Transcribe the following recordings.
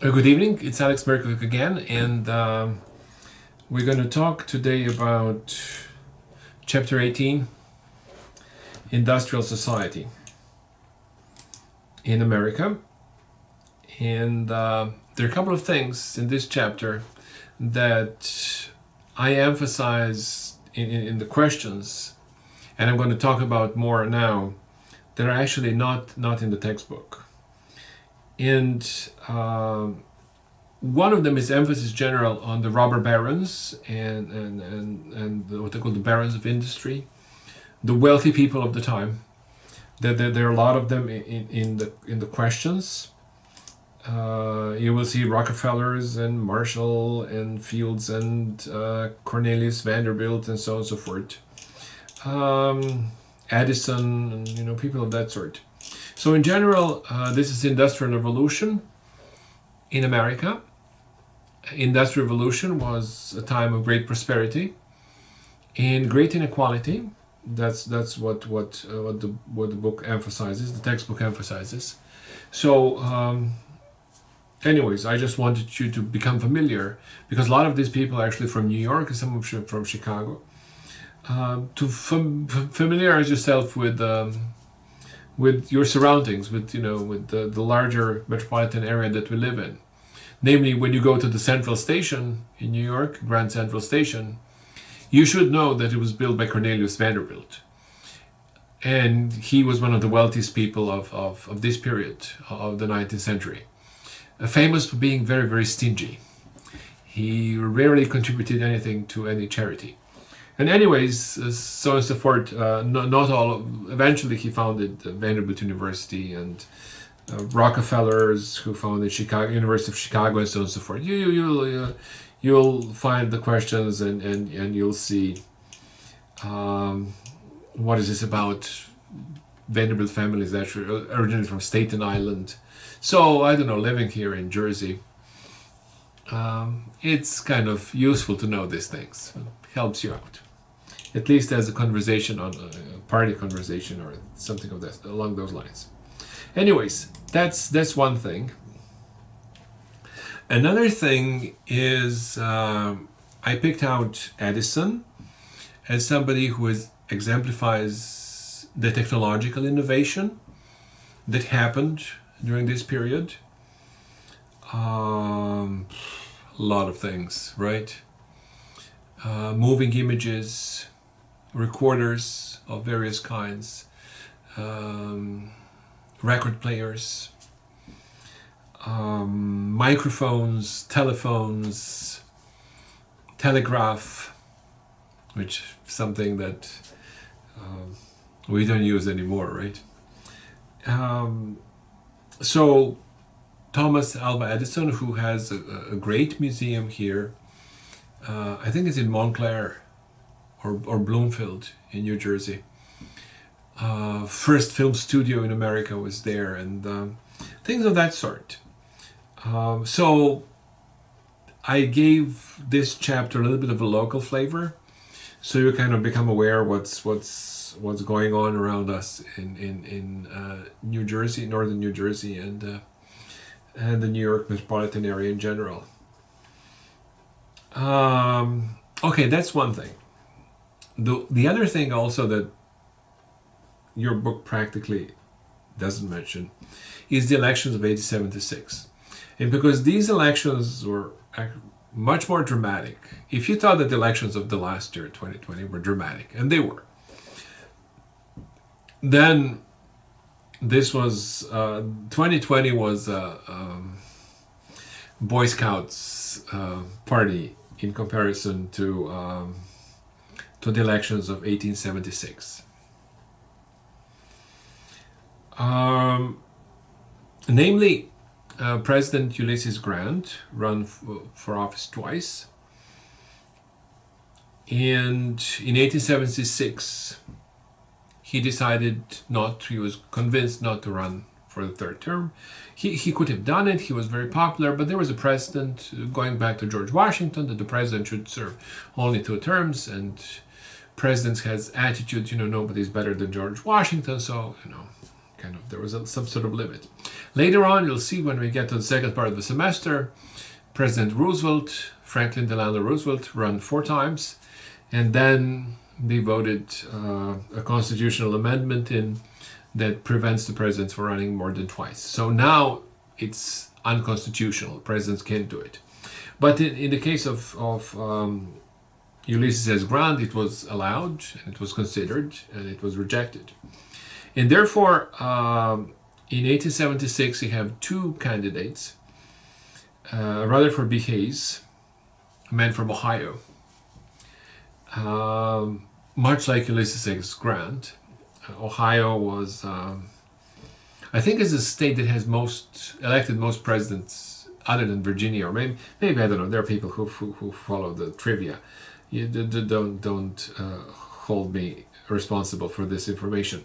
Good evening, it's Alex Merklich again, and we're going to talk today about Chapter 18, Industrial Society in America. And there are a couple of things in this chapter that I emphasize in the questions, and I'm going to talk about more now, that are actually not in the textbook. And one of them is emphasis general on the robber barons and what they call the barons of industry, the wealthy people of the time. There are a lot of them in the questions. You will see Rockefellers and Marshall and Fields and Cornelius Vanderbilt and so on and so forth. Edison and people of that sort. So in general, this is the Industrial Revolution in America. Industrial Revolution was a time of great prosperity and great inequality. That's what the book emphasizes, the textbook emphasizes. So, anyways, I just wanted you to become familiar, because a lot of these people are actually from New York and some of them from Chicago. To familiarize yourself with your surroundings, with the larger metropolitan area that we live in. Namely, when you go to the Central Station in New York, Grand Central Station, you should know that it was built by Cornelius Vanderbilt. And he was one of the wealthiest people of this period of the 19th century. Famous for being very, very stingy. He rarely contributed anything to any charity. And anyways, so on and so forth, not all, eventually he founded Vanderbilt University and Rockefellers, who founded University of Chicago and so on and so forth. You'll find the questions and you'll see what is this about. Vanderbilt family is actually originally from Staten Island. So, I don't know, living here in Jersey, it's kind of useful to know these things. It helps you out. At least as a conversation, on a party conversation or something of that along those lines. Anyways, that's one thing. Another thing is I picked out Edison as somebody who exemplifies the technological innovation that happened during this period. A lot of things, right? Moving images, recorders of various kinds, record players, microphones, telephones, telegraph, which is something that we don't use anymore, right? So Thomas Alva Edison, who has a great museum here, I think it's in Montclair or Bloomfield in New Jersey. First film studio in America was there, and things of that sort. So I gave this chapter a little bit of a local flavor, so you kind of become aware what's going on around us in New Jersey, northern New Jersey, and the New York metropolitan area in general. Okay, that's one thing. The other thing also that your book practically doesn't mention is the elections of 1876. And because these elections were much more dramatic, if you thought that the elections of the last year, 2020, were dramatic, and they were, then this was, 2020 was Boy Scouts party in comparison to the elections of 1876. Namely, President Ulysses Grant ran for office twice, and in 1876 he decided he was convinced not to run for the third term. He could have done it, he was very popular, but there was a precedent going back to George Washington that the president should serve only 2 terms, and presidents has attitude, nobody's better than George Washington, so, kind of there was some sort of limit. Later on, you'll see when we get to the second part of the semester, President Roosevelt, Franklin Delano Roosevelt, run 4 times, and then they voted a constitutional amendment in that prevents the presidents from running more than twice. So now it's unconstitutional. Presidents can't do it. But in the case of Ulysses S. Grant, it was allowed, and it was considered, and it was rejected. And therefore, in 1876, you have 2 candidates, Rutherford B. Hayes, a man from Ohio, much like Ulysses S. Grant. Ohio was, I think, is the state that has elected most presidents, other than Virginia, or maybe I don't know. There are people who follow the trivia. You don't hold me responsible for this information.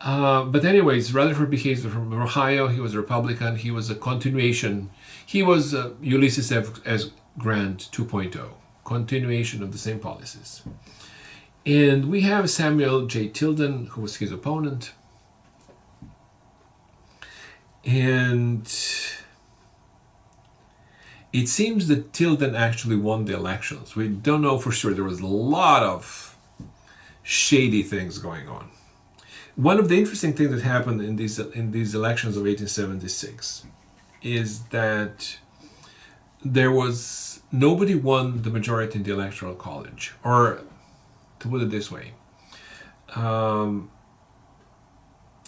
But anyways, Rutherford B. Hayes was from Ohio. He was a Republican. He was a continuation. He was Ulysses S. Grant 2.0, continuation of the same policies. And we have Samuel J. Tilden, who was his opponent. And it seems that Tilden actually won the elections. We don't know for sure. There was a lot of shady things going on. One of the interesting things that happened in these elections of 1876 is that nobody won the majority in the Electoral College, or to put it this way,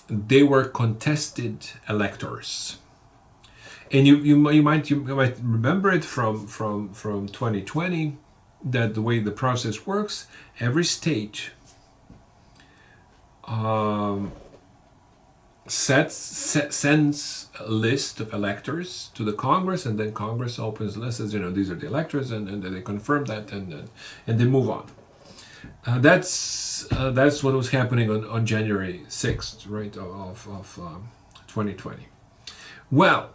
they were contested electors. And you might remember it from 2020, that the way the process works, every state sends a list of electors to the Congress, and then Congress opens the list, says, these are the electors, and then they confirm that, and they move on. That's what was happening on January 6th, right, of 2020. Well,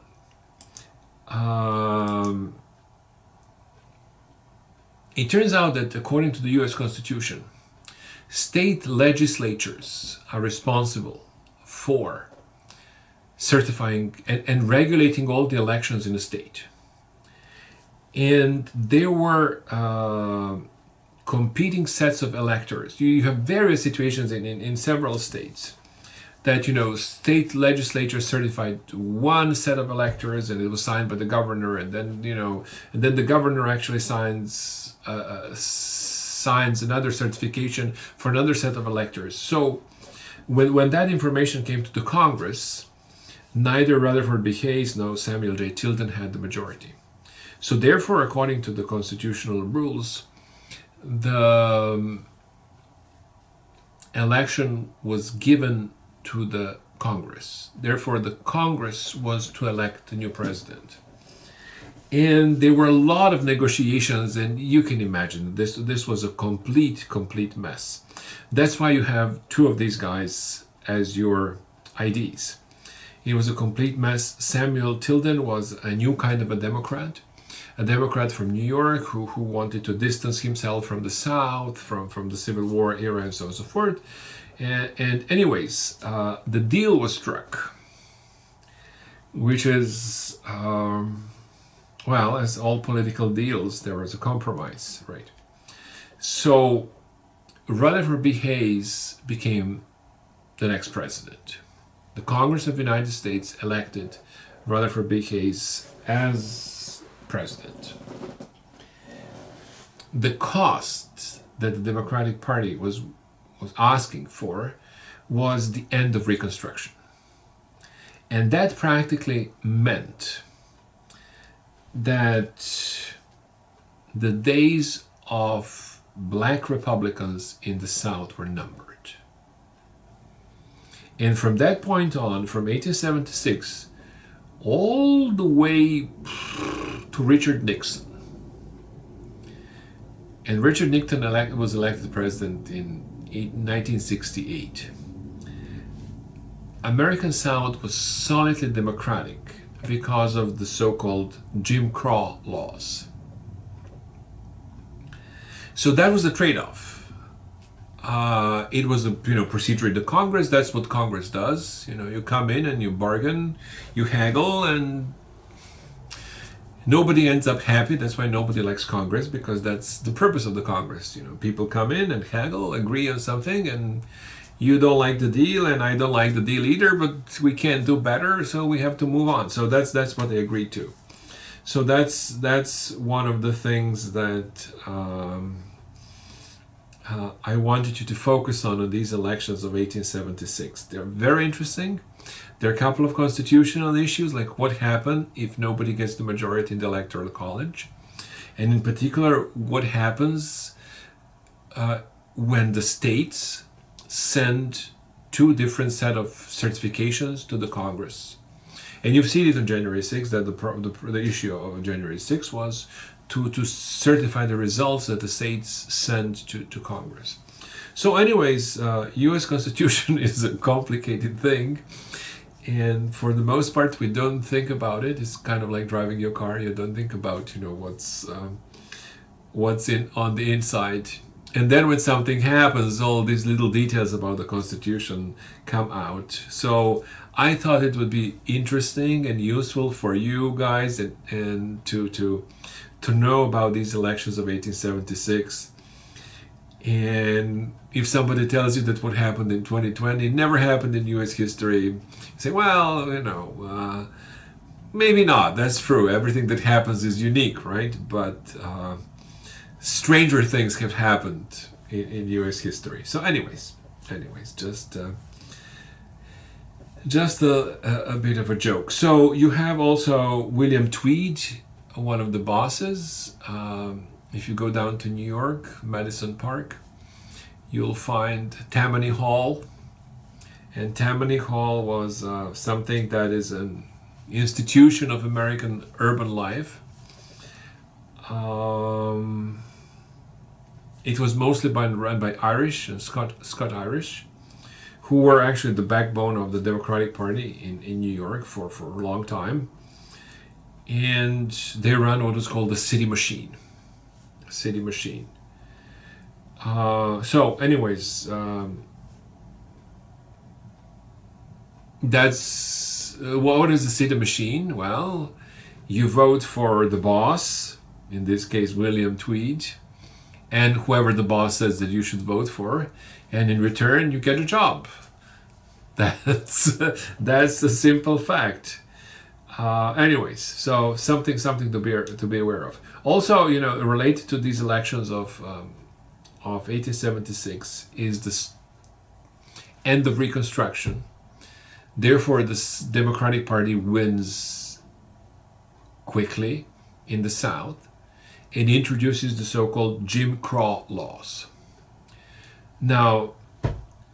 it turns out that according to the U.S. Constitution, state legislatures are responsible for certifying and regulating all the elections in the state. And there were competing sets of electors. You have various situations in several states that, state legislature certified one set of electors, and it was signed by the governor, and then, and then the governor actually signs another certification for another set of electors. So when that information came to the Congress, neither Rutherford B. Hayes nor Samuel J. Tilden had the majority. So therefore, according to the constitutional rules, the election was given to the Congress. Therefore, the Congress was to elect a new president. And there were a lot of negotiations, and you can imagine this was a complete mess. That's why you have 2 of these guys as your IDs. It was a complete mess. Samuel Tilden was a new kind of a Democrat from New York who wanted to distance himself from the South, from the Civil War era, and so on and so forth. And anyways, the deal was struck, which is, well, as all political deals, there was a compromise, right? So Rutherford B. Hayes became the next president. The Congress of the United States elected Rutherford B. Hayes as president. The cost that the Democratic Party was asking for was the end of Reconstruction. And that practically meant that the days of black Republicans in the South were numbered. And from that point on, from 1876, all the way to Richard Nixon. And Richard Nixon was elected president in 1968. American South was solidly Democratic because of the so-called Jim Crow laws. So that was the trade-off. It was a procedure in the Congress. That's what Congress does. You come in and you bargain, you haggle, and nobody ends up happy. That's why nobody likes Congress, because that's the purpose of the Congress. People come in and haggle, agree on something, and you don't like the deal, and I don't like the deal either, but we can't do better, so we have to move on. So that's what they agreed to. So that's one of the things that I wanted you to focus on these elections of 1876. They're very interesting. There are a couple of constitutional issues, like what happened if nobody gets the majority in the Electoral College, and in particular, what happens when the states send two different set of certifications to the Congress. And you've seen it on January 6th, that the issue of January 6th was to certify the results that the states send to Congress. So anyways, US Constitution is a complicated thing. And for the most part, we don't think about it. It's kind of like driving your car. You don't think about, what's on the inside. And then when something happens, all these little details about the Constitution come out. So I thought it would be interesting and useful for you guys and to know about these elections of 1876. And if somebody tells you that what happened in 2020 never happened in US history, you say, well, maybe not. That's true. Everything that happens is unique, right? But stranger things have happened in US history. So anyways, just a bit of a joke. So you have also William Tweed, one of the bosses. If you go down to New York, Madison Park, you'll find Tammany Hall. And Tammany Hall was something that is an institution of American urban life. It was mostly run by Irish and Scott Irish, who were actually the backbone of the Democratic Party in New York for a long time. And they ran what was called the City Machine. So anyways, that's what is the City Machine? Well, you vote for the boss, in this case William Tweed, and whoever the boss says that you should vote for, and in return you get a job. That's a simple fact. Anyways, so something to be aware of. Also, related to these elections of 1876 is the end of Reconstruction. Therefore, the Democratic Party wins quickly in the South and introduces the so-called Jim Crow laws. Now,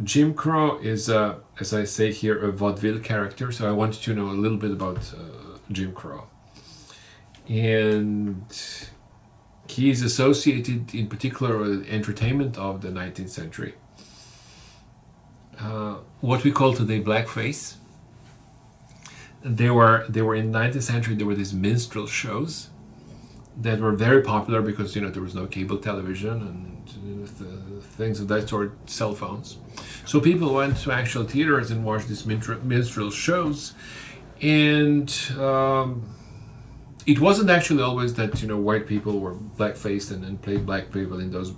Jim Crow is, as I say here, a vaudeville character, so I want you to know a little bit about Jim Crow. And he is associated in particular with entertainment of the 19th century. What we call today blackface. They were in the 19th century, there were these minstrel shows that were very popular because there was no cable television and things of that sort, cell phones. So people went to actual theaters and watched these minstrel shows, and it wasn't actually always that white people were black-faced and played black people in those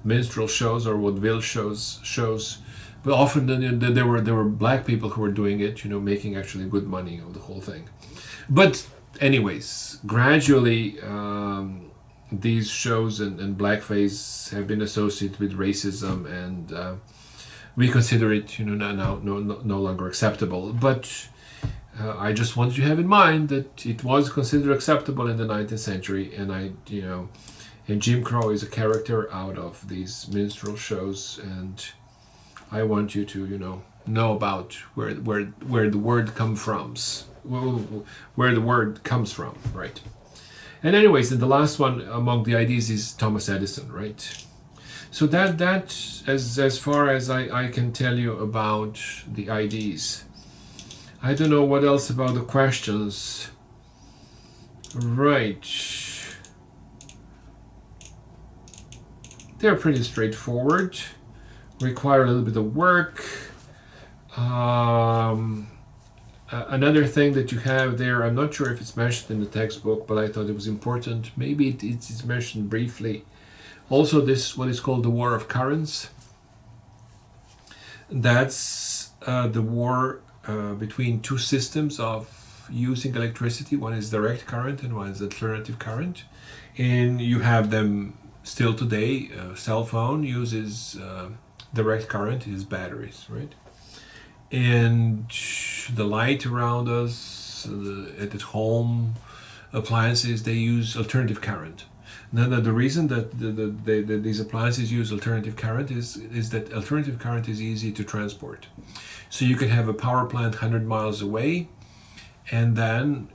minstrel shows or vaudeville shows. But often there were black people who were doing it, making actually good money of the whole thing. But anyways, gradually these shows and blackface have been associated with racism, and we consider it no longer acceptable. But I just want you to have in mind that it was considered acceptable in the 19th century, and and Jim Crow is a character out of these minstrel shows, and I want you to know about where the word comes from, right? And anyways, and the last one among the ideas is Thomas Edison, right? So that as far as I can tell you about the ideas. I don't know what else about the questions. Right. They're pretty straightforward. require a little bit of work. Another thing that you have there, I'm not sure if it's mentioned in the textbook, but I thought it was important. Maybe it's mentioned briefly. Also, this what is called the War of Currents. That's the war between two systems of using electricity. One is direct current and one is alternative current. And you have them still today. Cell phone uses direct current, is batteries, right? And the light around us, at home, appliances, they use alternative current. Now, the reason that these appliances use alternative current is that alternative current is easy to transport. So you can have a power plant 100 miles away, and then,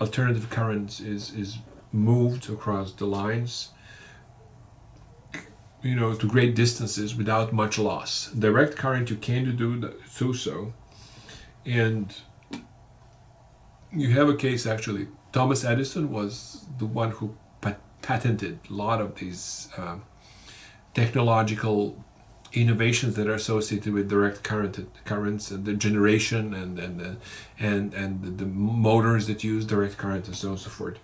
alternative current is moved across the lines, to great distances without much loss. Direct current, you can't do so. And you have a case, actually. Thomas Edison was the one who patented a lot of these technological innovations that are associated with direct currents and the generation and the motors that use direct current and so on and so forth.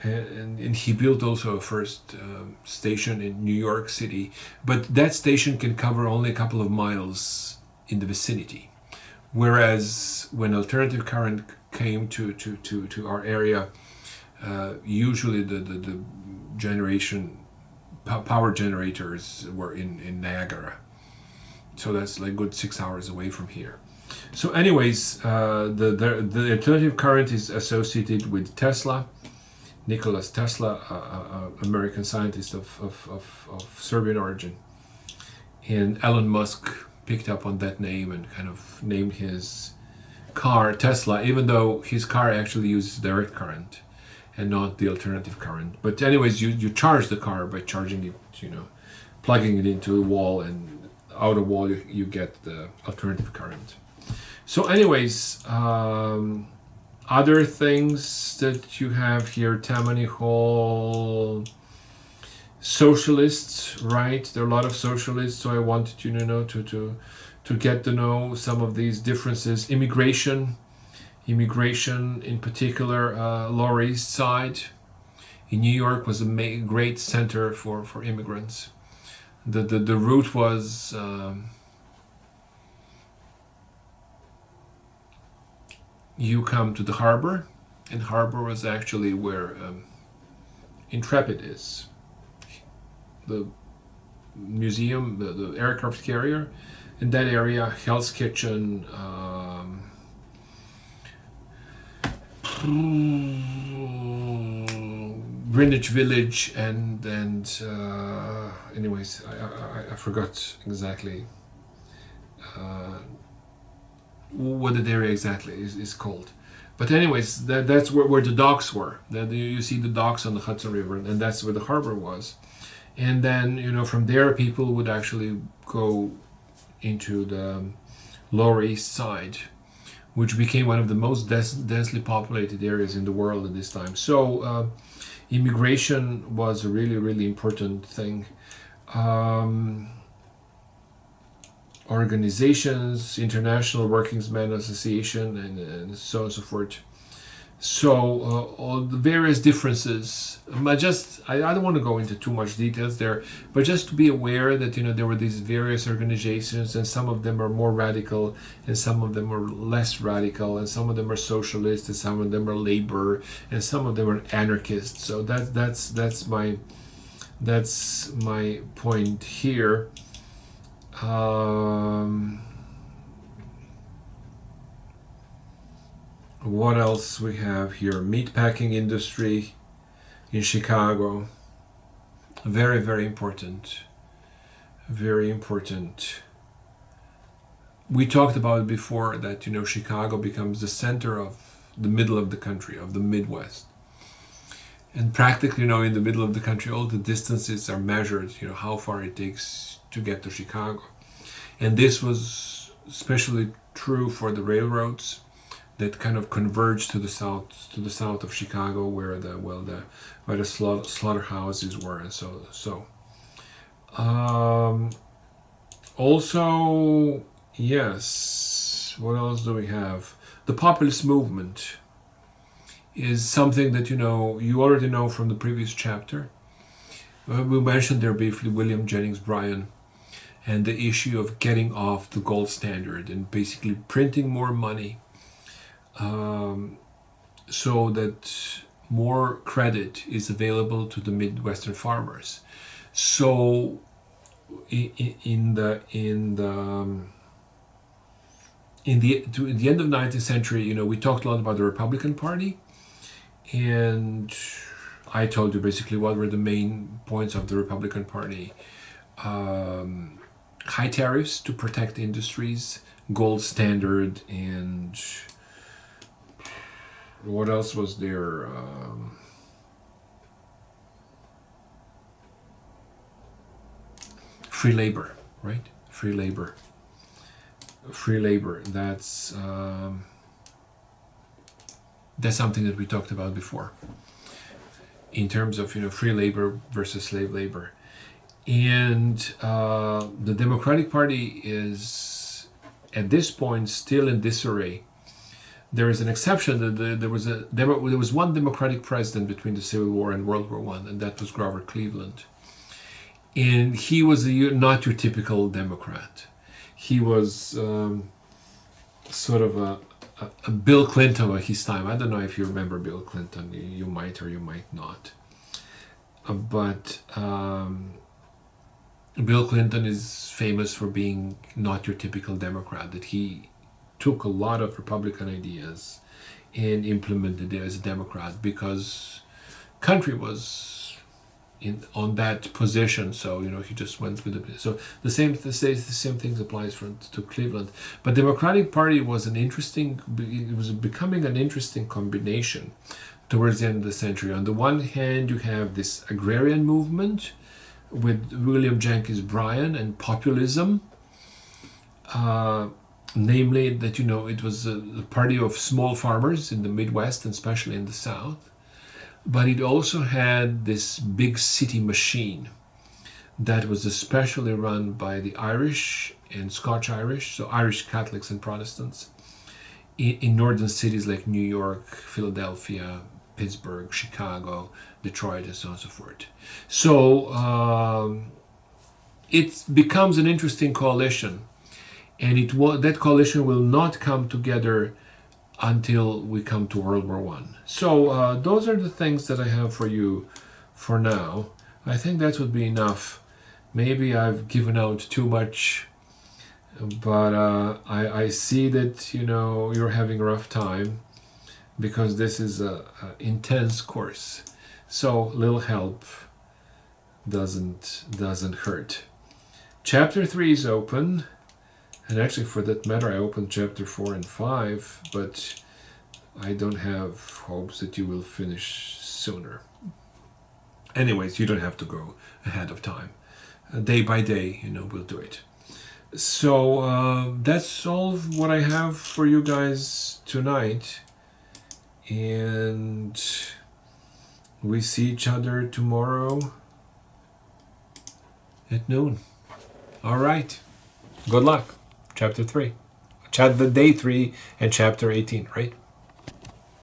And he built also a first station in New York City, but that station can cover only a couple of miles in the vicinity. Whereas when alternative current came to our area, usually the generation power generators were in Niagara, so that's like good 6 hours away from here. So anyways, the alternative current is associated with Tesla. Nikola Tesla, American scientist of Serbian origin, and Elon Musk picked up on that name and kind of named his car Tesla, even though his car actually uses direct current and not the alternative current. But anyways, you charge the car by charging it, plugging it into a wall, and out of wall you get the alternative current. So anyways, other things that you have here, Tammany Hall, socialists, right? There are a lot of socialists, so I wanted you to get to know some of these differences. Immigration in particular, Lower East Side in New York was a great center for immigrants. The route was you come to the harbor, and harbor was actually where Intrepid is, the museum, the aircraft carrier. In that area, Hell's Kitchen, Greenwich Village, and anyways, I forgot exactly what the area exactly is called. But anyways, that's where the docks were. You see the docks on the Hudson River, and that's where the harbor was. And then, from there, people would actually go into the Lower East Side, which became one of the most densely populated areas in the world at this time. So immigration was a really, really important thing. Organizations, International Workingmen's Association, and so on and so forth. So all the various differences. I don't want to go into too much details there, but just to be aware that there were these various organizations, and some of them are more radical, and some of them are less radical, and some of them are socialist, and some of them are labor, and some of them are anarchists. So that's my point here. What else we have here? Meatpacking industry in Chicago. Very, very important. Very important. We talked about it before that, Chicago becomes the center of the middle of the country, of the Midwest. And practically, in the middle of the country, all the distances are measured, how far it takes to get to Chicago. And this was especially true for the railroads that kind of converged to the south of Chicago, where the slaughterhouses were, and so. Also, yes, what else do we have? The populist movement is something that you already know from the previous chapter. We mentioned there briefly William Jennings Bryan and the issue of getting off the gold standard and basically printing more money so that more credit is available to the Midwestern farmers. So in the end of the 19th century, we talked a lot about the Republican Party, and I told you basically what were the main points of the Republican Party. High tariffs to protect industries, gold standard, and what else was there? Free labor, right? Free labor. That's something that we talked about before in terms of free labor versus slave labor. And the Democratic Party is at this point still in disarray. There is an exception that there was one Democratic president between the Civil War and World War I, and that was Grover Cleveland. And he was not your typical Democrat. He was sort of a Bill Clinton of his time. I don't know if you remember Bill Clinton. You might or you might not. But Bill Clinton is famous for being not your typical Democrat, that he took a lot of Republican ideas and implemented it as a Democrat because country was on that position, so he just went with it. So the same things applies to Cleveland. But Democratic Party was becoming an interesting combination towards the end of the century. On the one hand, you have this agrarian movement with William Jennings Bryan and populism, namely that it was a party of small farmers in the Midwest and especially in the South. But it also had this big city machine that was especially run by the Irish and Scotch-Irish, so Irish Catholics and Protestants, in northern cities like New York, Philadelphia, Pittsburgh, Chicago, Detroit, and so on and so forth. So it becomes an interesting coalition, and that coalition will not come together until we come to World War I. So those are the things that I have for you for now. I think that would be enough. Maybe I've given out too much, but I see that you're having a rough time because this is a intense course. So little help doesn't hurt. Chapter 3 is open. And actually, for that matter, I opened chapter 4 and 5, but I don't have hopes that you will finish sooner. Anyways, you don't have to go ahead of time. Day by day, we'll do it. So that's all what I have for you guys tonight. And we see each other tomorrow at noon. All right. Good luck. Chapter 3. Day 3 and chapter 18, right?